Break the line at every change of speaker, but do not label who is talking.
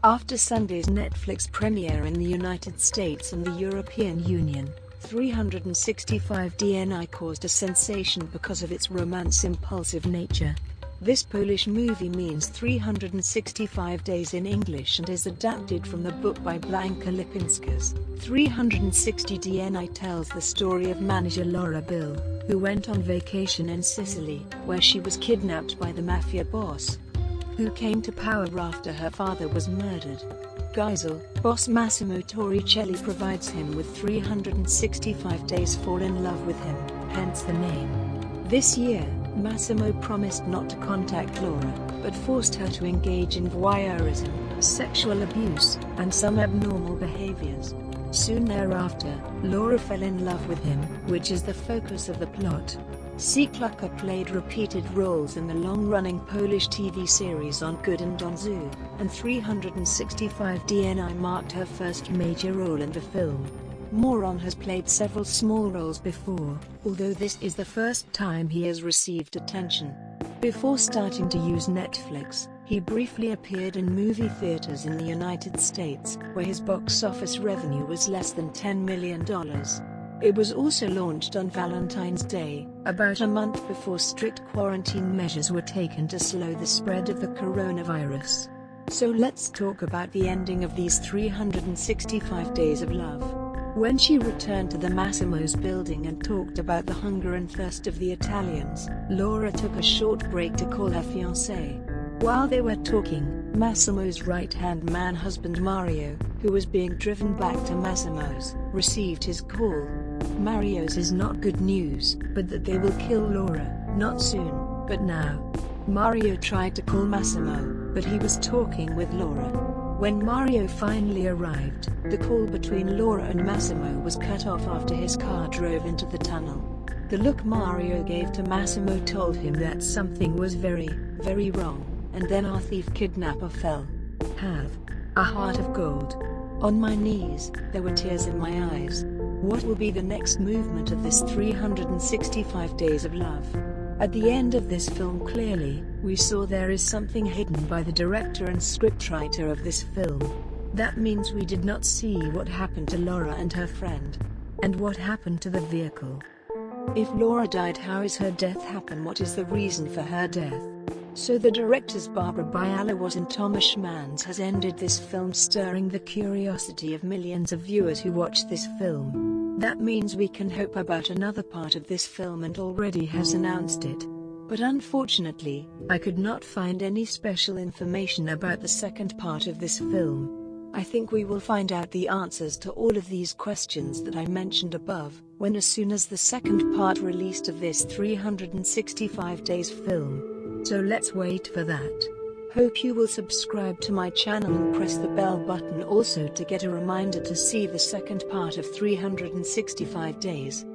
After Sunday's Netflix premiere in the United States and the European Union, 365 DNI caused a sensation because of its romance-impulsive nature. This Polish movie means 365 days in English and is adapted from the book by Blanka Lipinska's 360 DNI tells the story of manager Laura Bill, who went on vacation in Sicily, where she was kidnapped by the mafia boss, who came to power after her father was murdered. Geisel, boss Massimo Torricelli provides him with 365 days fall in love with him, hence the name. This year, Massimo promised not to contact Laura, but forced her to engage in voyeurism, sexual abuse, and some abnormal behaviors. Soon thereafter, Laura fell in love with him, which is the focus of the plot. Ciclaka played repeated roles in the long-running Polish TV series On Good and On Zoo, and 365 DNI marked her first major role in the film. Moron has played several small roles before, although this is the first time he has received attention. Before starting to use Netflix, he briefly appeared in movie theaters in the United States, where his box office revenue was less than $10 million. It was also launched on Valentine's Day, about a month before strict quarantine measures were taken to slow the spread of the coronavirus. So let's talk about the ending of these 365 days of love. When she returned to the Massimo's building and talked about the hunger and thirst of the Italians, Laura took a short break to call her fiancé. While they were talking, Massimo's right-hand man husband Mario, who was being driven back to Massimo's, received his call. Mario's is not good news, but that they will kill Laura, not soon, but now. Mario tried to call Massimo, but he was talking with Laura. When Mario finally arrived, the call between Laura and Massimo was cut off after his car drove into the tunnel. The look Mario gave to Massimo told him that something was very, very wrong, and then our thief-kidnapper fell. Have a heart of gold. On my knees, there were tears in my eyes. What will be the next movement of this 365 days of love? At the end of this film clearly, we saw there is something hidden by the director and scriptwriter of this film. That means we did not see what happened to Laura and her friend. And what happened to the vehicle. If Laura died, how is her death happen? What is the reason for her death? So the directors Barbara Bialawat and Tomasz Szmans has ended this film, stirring the curiosity of millions of viewers who watch this film. That means we can hope about another part of this film and already has announced it. But unfortunately, I could not find any special information about the second part of this film. I think we will find out the answers to all of these questions that I mentioned above, as soon as the second part released of this 365 days film. So let's wait for that. Hope you will subscribe to my channel and press the bell button also to get a reminder to see the second part of 365 days.